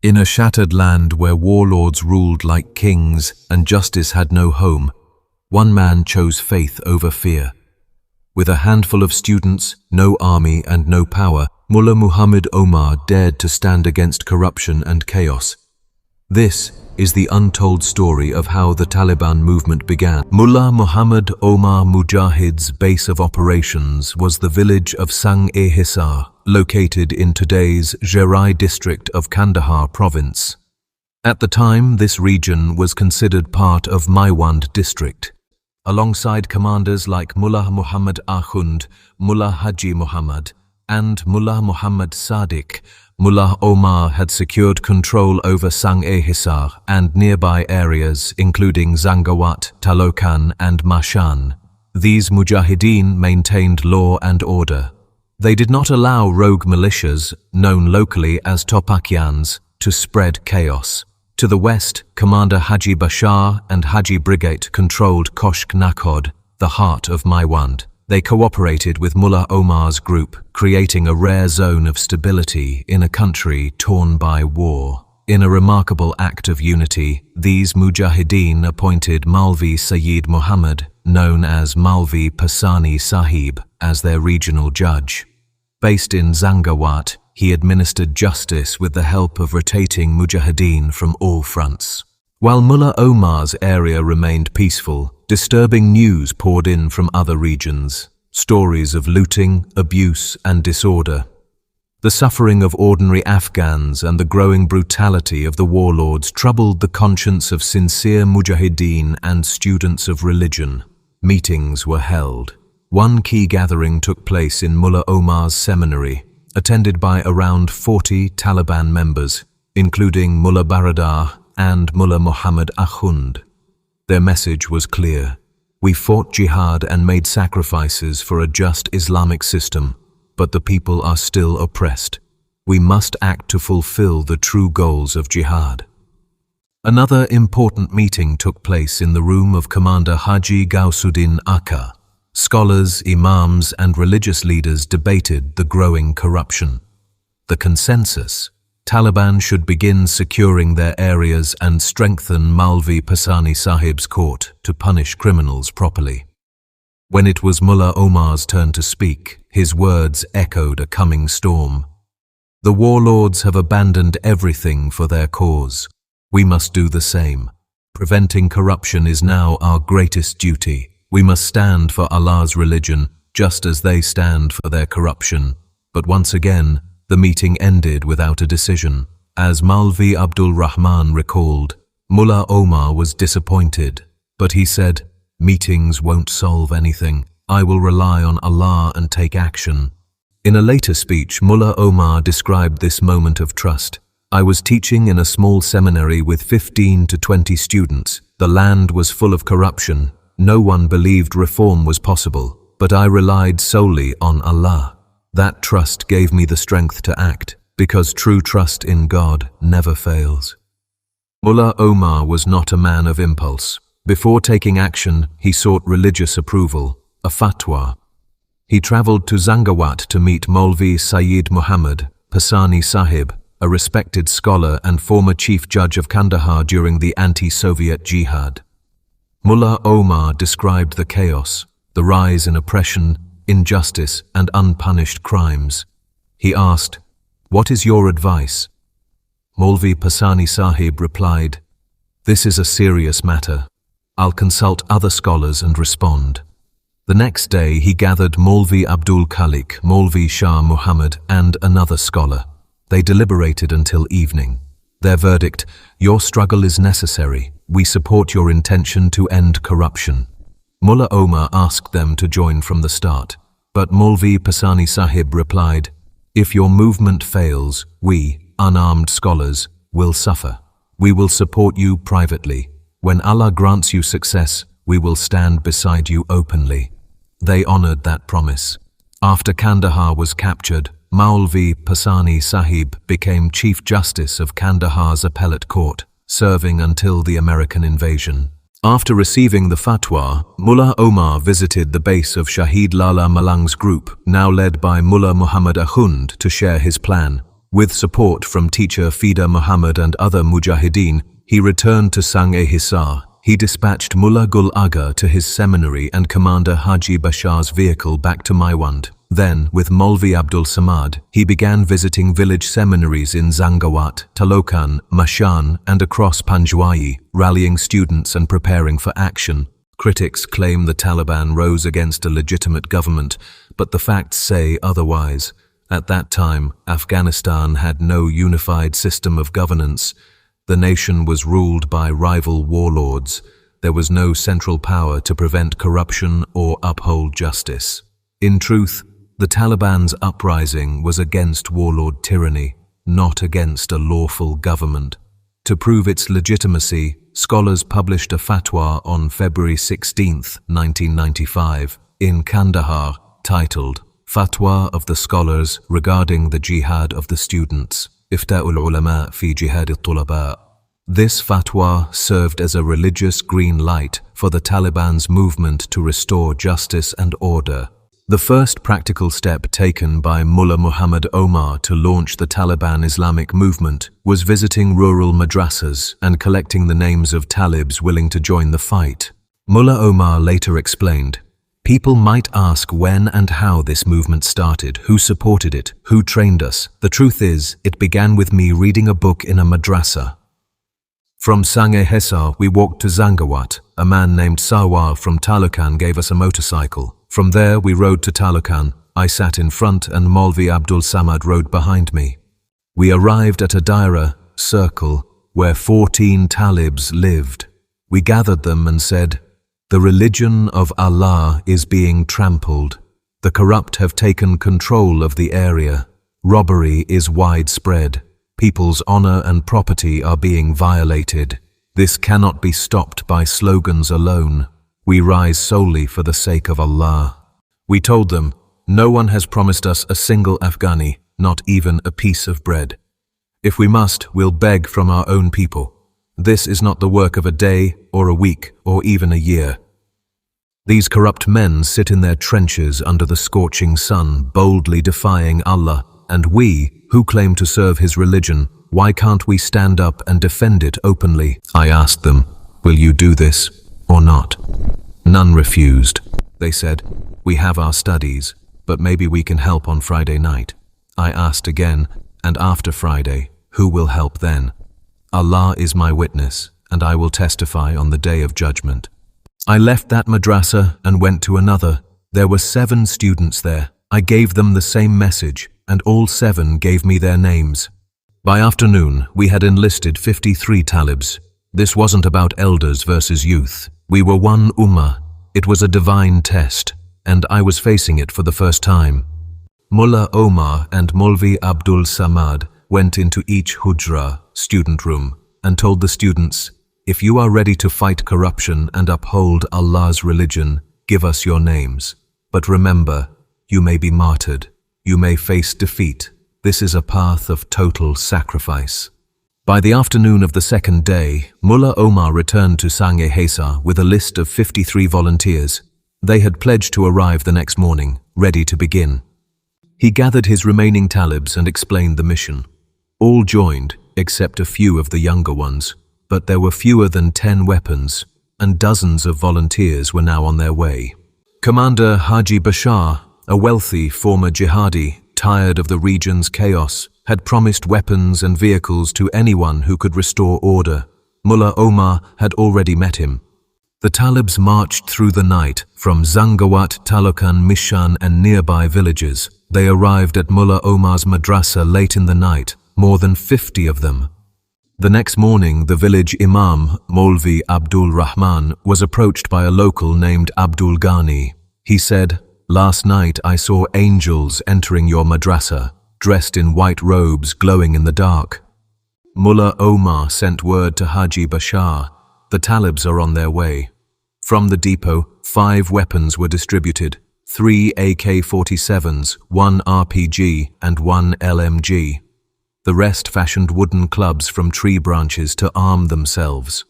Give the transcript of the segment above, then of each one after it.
In a shattered land where warlords ruled like kings and justice had no home, one man chose faith over fear. With a handful of students, no army and no power, Mullah Mohammed Omar dared to stand against corruption and chaos. This is the untold story of how the Taliban movement began. Mullah Mohammed Omar Mujahid's base of operations was the village of Sang Hisar, located in today's Jerai district of Kandahar province. At the time, this region was considered part of Maiwand district. Alongside commanders like Mullah Mohammed Ahund, Mullah Haji Muhammad, and Mullah Muhammad Sadiq, Mullah Omar had secured control over Sang Hisar and nearby areas including Zangawat, Talokan and Mashan. These mujahideen maintained law and order. They did not allow rogue militias, known locally as Topakyans, to spread chaos. To the west, Commander Haji Bashar and Haji Brigate controlled Kushk-i-Nakhud, the heart of Maiwand. They cooperated with Mullah Omar's group, creating a rare zone of stability in a country torn by war. In a remarkable act of unity, these mujahideen appointed Maulvi Sayyid Muhammad, known as Maulvi Pasani Sahib, as their regional judge. Based in Zangawat, he administered justice with the help of rotating mujahideen from all fronts. While Mullah Omar's area remained peaceful, disturbing news poured in from other regions, stories of looting, abuse, and disorder. The suffering of ordinary Afghans and the growing brutality of the warlords troubled the conscience of sincere mujahideen and students of religion. Meetings were held. One key gathering took place in Mullah Omar's Seminary, attended by around 40 Taliban members, including Mullah Baradar and Mullah Mohammed Ahund. Their message was clear. We fought jihad and made sacrifices for a just Islamic system, but the people are still oppressed. We must act to fulfill the true goals of jihad. Another important meeting took place in the room of Commander Haji Gausuddin Akka. Scholars, imams, and religious leaders debated the growing corruption. The consensus: Taliban should begin securing their areas and strengthen Maulvi Pasani Sahib's court to punish criminals properly. When it was Mullah Omar's turn to speak, his words echoed a coming storm. The warlords have abandoned everything for their cause. We must do the same. Preventing corruption is now our greatest duty. We must stand for Allah's religion, just as they stand for their corruption. But once again, the meeting ended without a decision. As Maulvi Abdul Rahman recalled, Mullah Omar was disappointed, but he said, "Meetings won't solve anything. I will rely on Allah and take action." In a later speech, Mullah Omar described this moment of trust. "I was teaching in a small seminary with 15 to 20 students. The land was full of corruption. No one believed reform was possible, but I relied solely on Allah. That trust gave me the strength to act, because true trust in God never fails." Mullah Omar was not a man of impulse. Before taking action, he sought religious approval, a fatwa. He traveled to Zangawat to meet Maulvi Sayyid Muhammad Pasani Sahib, a respected scholar and former chief judge of Kandahar during the anti-Soviet jihad. Mullah Omar described the chaos, the rise in oppression, injustice, and unpunished crimes. He asked, "What is your advice?" Maulvi Pasani Sahib replied, "This is a serious matter. I'll consult other scholars and respond." The next day he gathered Maulvi Abdul Khalik, Maulvi Shah Muhammad, and another scholar. They deliberated until evening. Their verdict: "Your struggle is necessary. We support your intention to end corruption." Mullah Omar asked them to join from the start, but Maulvi Pasani Sahib replied, "If your movement fails, we, unarmed scholars, will suffer. We will support you privately. When Allah grants you success, we will stand beside you openly." They honored that promise. After Kandahar was captured, Maulvi Pasani Sahib became Chief Justice of Kandahar's appellate court, serving until the American invasion. After receiving the fatwa, Mullah Omar visited the base of Shahid Lala Malang's group, now led by Mullah Mohammed Ahund, to share his plan. With support from teacher Fida Muhammad and other mujahideen, he returned to Sang Hisar. He dispatched Mullah Gul Aga to his seminary and Commander Haji Bashar's vehicle back to Maiwand. Then, with Maulvi Abdul Samad, he began visiting village seminaries in Zangawat, Talokan, Mashan, and across Panjwai, rallying students and preparing for action. Critics claim the Taliban rose against a legitimate government, but the facts say otherwise. At that time, Afghanistan had no unified system of governance. The nation was ruled by rival warlords. There was no central power to prevent corruption or uphold justice. In truth, the Taliban's uprising was against warlord tyranny, not against a lawful government. To prove its legitimacy, scholars published a fatwa on February 16, 1995, in Kandahar, titled Fatwa of the Scholars Regarding the Jihad of the Students, Ifta'ul Ulama fi Jihad al-Tulaba. This fatwa served as a religious green light for the Taliban's movement to restore justice and order. The first practical step taken by Mullah Mohammed Omar to launch the Taliban Islamic movement was visiting rural madrasas and collecting the names of Talibs willing to join the fight. Mullah Omar later explained, "People might ask when and how this movement started, who supported it, who trained us. The truth is, it began with me reading a book in a madrasa. From Sang Hisar, we walked to Zangawat. A man named Sawar from Talokan gave us a motorcycle. From there, we rode to Talokan. I sat in front and Maulvi Abdul Samad rode behind me. We arrived at a daira, circle, where 14 Talibs lived. We gathered them and said, 'The religion of Allah is being trampled. The corrupt have taken control of the area. Robbery is widespread. People's honor and property are being violated. This cannot be stopped by slogans alone. We rise solely for the sake of Allah.' We told them, 'No one has promised us a single Afghani, not even a piece of bread. If we must, we'll beg from our own people. This is not the work of a day or a week or even a year.' These corrupt men sit in their trenches under the scorching sun, boldly defying Allah, and we, who claim to serve His religion, why can't we stand up and defend it openly?" I asked them, "Will you do this or not?" None refused. They said, "We have our studies, but maybe we can help on Friday night." I asked again, "And after Friday, who will help then?" "Allah is my witness, and I will testify on the day of judgment." I left that madrasa and went to another. There were 7 students there. I gave them the same message, and all 7 gave me their names. By afternoon, we had enlisted 53 Talibs. This wasn't about elders versus youth. We were one ummah. It was a divine test, and I was facing it for the first time. Mullah Omar and Maulvi Abdul Samad went into each hujra, student room, and told the students, "If you are ready to fight corruption and uphold Allah's religion, give us your names. But remember, you may be martyred. You may face defeat. This is a path of total sacrifice." By the afternoon of the second day, Mullah Omar returned to Sang Hisar with a list of 53 volunteers. They had pledged to arrive the next morning, ready to begin. He gathered his remaining Talibs and explained the mission. All joined, except a few of the younger ones, but there were fewer than 10 weapons, and dozens of volunteers were now on their way. Commander Haji Bashar, a wealthy former jihadi, tired of the region's chaos, had promised weapons and vehicles to anyone who could restore order. Mullah Omar had already met him. The Talibs marched through the night from Zangawat, Talokan, Mishan and nearby villages. They arrived at Mullah Omar's madrasa late in the night, more than 50 of them. The next morning, the village imam, Maulvi Abdul Rahman, was approached by a local named Abdul Ghani. He said, "Last night I saw angels entering your madrasa, dressed in white robes glowing in the dark." Mullah Omar sent word to Haji Bashar, "The Talibs are on their way." From the depot, 5 weapons were distributed, 3 AK-47s, 1 RPG and 1 LMG. The rest fashioned wooden clubs from tree branches to arm themselves.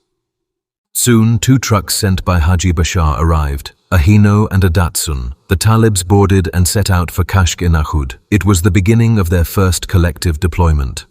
Soon, 2 trucks sent by Haji Bashar arrived, a Hino and a Datsun. The Talibs boarded and set out for Kushk-i-Nakhud. It was the beginning of their first collective deployment.